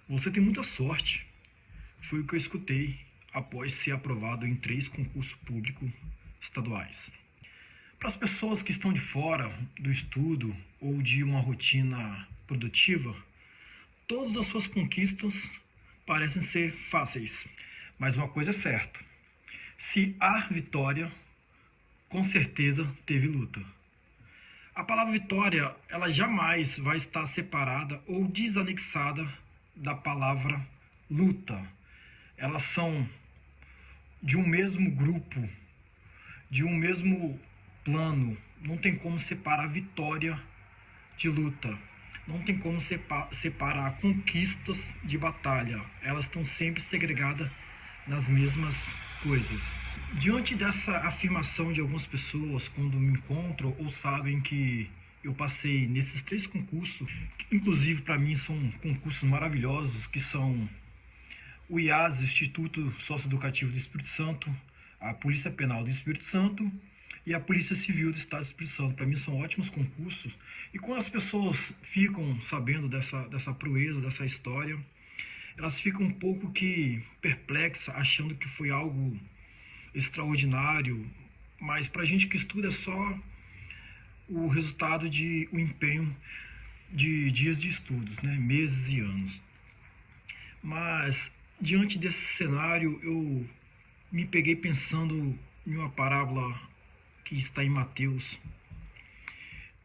Você tem muita sorte. Foi o que eu escutei após ser aprovado em 3 concursos públicos estaduais. Para as pessoas que estão de fora do estudo ou de uma rotina produtiva, todas as suas conquistas parecem ser fáceis. Mas uma coisa é certa: se há vitória, com certeza teve luta. A palavra vitória, ela jamais vai estar separada ou desanexada da palavra luta. Elas são de um mesmo grupo, de um mesmo plano. Não tem como separar vitória de luta. Não tem como separar conquistas de batalha. Elas estão sempre segregadas nas mesmas coisas. Diante dessa afirmação de algumas pessoas, quando me encontram ou sabem que eu passei nesses 3 concursos, que inclusive para mim são concursos maravilhosos, que são o IAS, Instituto Socioeducativo do Espírito Santo, a Polícia Penal do Espírito Santo e a Polícia Civil do Estado do Espírito Santo. Para mim são ótimos concursos. E quando as pessoas ficam sabendo dessa proeza, dessa história, elas ficam um pouco que perplexas, achando que foi algo extraordinário, mas para a gente que estuda é só o resultado de um empenho de dias de estudos, né? Meses e anos. Mas diante desse cenário, eu me peguei pensando em uma parábola que está em Mateus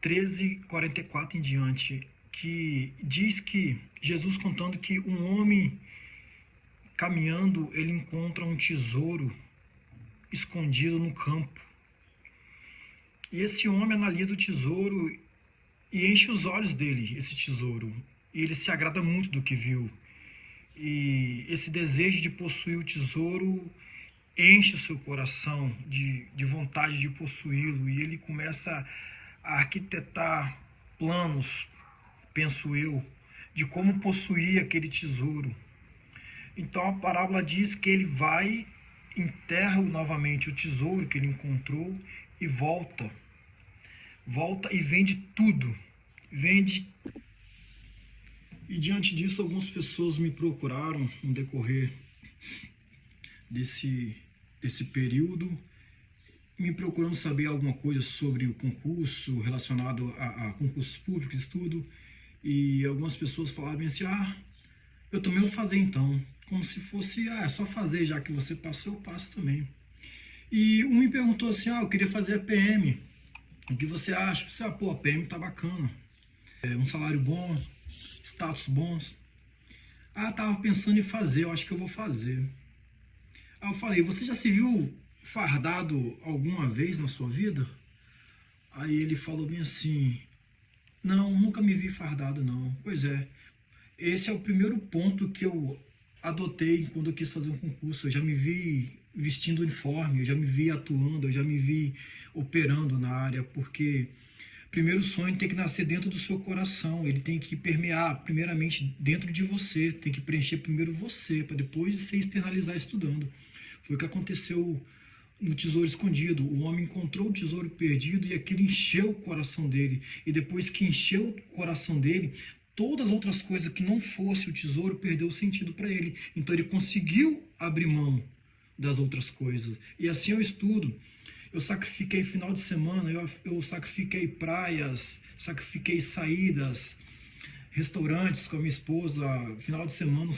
13:44 em diante, que diz que Jesus contando que um homem caminhando, ele encontra um tesouro escondido no campo. E esse homem analisa o tesouro e enche os olhos dele, esse tesouro. E ele se agrada muito do que viu. E esse desejo de possuir o tesouro enche o seu coração de vontade de possuí-lo. E ele começa a arquitetar planos, penso eu, de como possuir aquele tesouro. Então a parábola diz que ele vai, enterra novamente o tesouro que ele encontrou e volta e vende tudo, vende. E diante disso, algumas pessoas me procuraram no decorrer desse período, me procurando saber alguma coisa sobre o concurso, relacionado a concursos públicos, estudo, e algumas pessoas falavam assim: eu também vou fazer então, como se fosse, é só fazer, já que você passou, eu passo também. E um me perguntou assim: eu queria fazer a PM, o que você acha? Você, a PM tá bacana, um salário bom, status bons. Tava pensando em fazer, eu acho que eu vou fazer. Aí eu falei: você já se viu fardado alguma vez na sua vida? Aí ele falou bem assim: não, nunca me vi fardado não. Pois é, esse é o primeiro ponto que eu adotei quando eu quis fazer um concurso. Eu já me vi vestindo uniforme, eu já me vi atuando, eu já me vi operando na área, porque primeiro o sonho tem que nascer dentro do seu coração, ele tem que permear primeiramente dentro de você, tem que preencher primeiro você, para depois você externalizar estudando. Foi o que aconteceu no tesouro escondido. O homem encontrou o tesouro perdido e aquilo encheu o coração dele. E depois que encheu o coração dele, todas as outras coisas que não fosse o tesouro perdeu o sentido para ele. Então ele conseguiu abrir mão das outras coisas. E assim eu estudo. Eu sacrifiquei final de semana, eu sacrifiquei praias, sacrifiquei saídas, restaurantes com a minha esposa, final de semana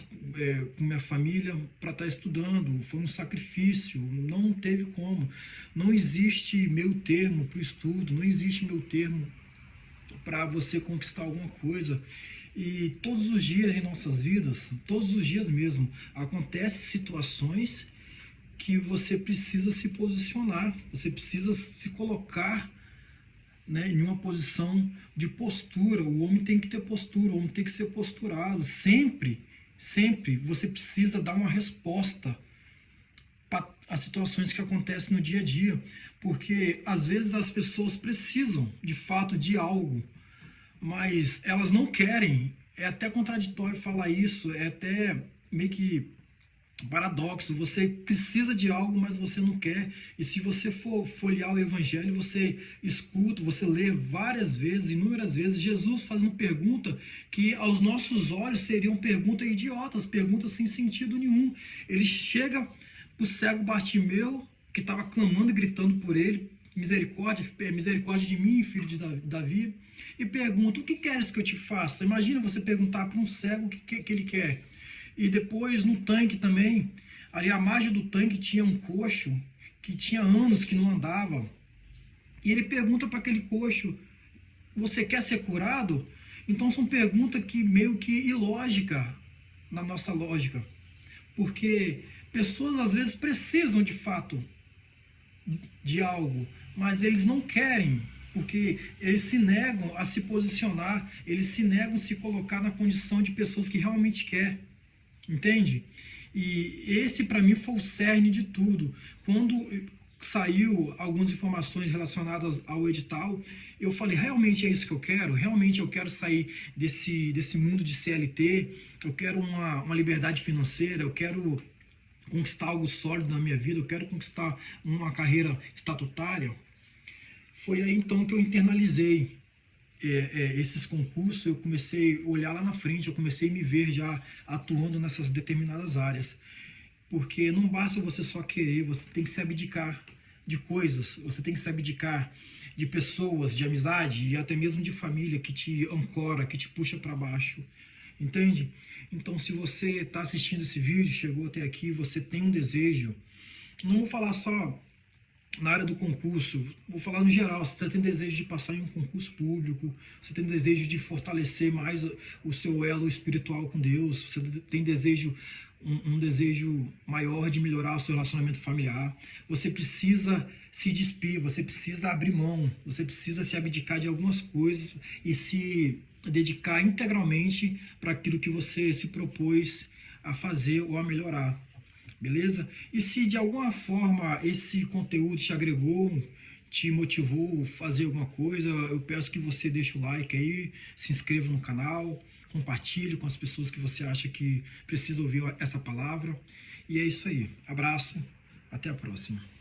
com minha família, para estar estudando. Foi um sacrifício, não teve como. Não existe meio termo para o estudo, não existe meio termo para você conquistar alguma coisa. E todos os dias em nossas vidas, todos os dias mesmo, acontecem situações que você precisa se posicionar, você precisa se colocar, né, em uma posição de postura. O homem tem que ter postura, o homem tem que ser posturado. Sempre você precisa dar uma resposta para as situações que acontecem no dia a dia, porque às vezes as pessoas precisam de fato de algo, mas elas não querem. É até contraditório falar isso, é até meio que paradoxo, você precisa de algo, mas você não quer. E se você for folhear o Evangelho, você escuta, você lê várias vezes, inúmeras vezes, Jesus fazendo pergunta que aos nossos olhos seriam perguntas idiotas, perguntas sem sentido nenhum. Ele chega para o cego Bartimeu, que estava clamando e gritando por ele, misericórdia, misericórdia de mim, filho de Davi, e pergunta: o que queres que eu te faça? Imagina você perguntar para um cego o que ele quer. E depois no tanque também, ali à margem do tanque tinha um coxo que tinha anos que não andava. E ele pergunta para aquele coxo: você quer ser curado? Então são perguntas que meio que ilógica na nossa lógica. Porque pessoas às vezes precisam de fato de algo, mas eles não querem, porque eles se negam a se posicionar, eles se negam a se colocar na condição de pessoas que realmente querem. Entende? E esse para mim foi o cerne de tudo. Quando saiu algumas informações relacionadas ao edital, eu falei: realmente é isso que eu quero? Realmente eu quero sair desse mundo de CLT, eu quero uma liberdade financeira, eu quero conquistar algo sólido na minha vida, eu quero conquistar uma carreira estatutária. Foi aí então que eu internalizei esses concursos, eu comecei a olhar lá na frente, eu comecei a me ver já atuando nessas determinadas áreas. Porque não basta você só querer, você tem que se abdicar de coisas, você tem que se abdicar de pessoas, de amizade e até mesmo de família que te ancora, que te puxa para baixo. Entende? Então, se você está assistindo esse vídeo, chegou até aqui, você tem um desejo, não vou falar só na área do concurso, vou falar no geral, você tem desejo de passar em um concurso público, você tem desejo de fortalecer mais o seu elo espiritual com Deus, você tem desejo, um desejo maior de melhorar o seu relacionamento familiar, você precisa se despir, você precisa abrir mão, você precisa se abdicar de algumas coisas e se dedicar integralmente para aquilo que você se propôs a fazer ou a melhorar. Beleza? E se de alguma forma esse conteúdo te agregou, te motivou a fazer alguma coisa, eu peço que você deixe o like aí, se inscreva no canal, compartilhe com as pessoas que você acha que precisa ouvir essa palavra. E é isso aí. Abraço, até a próxima.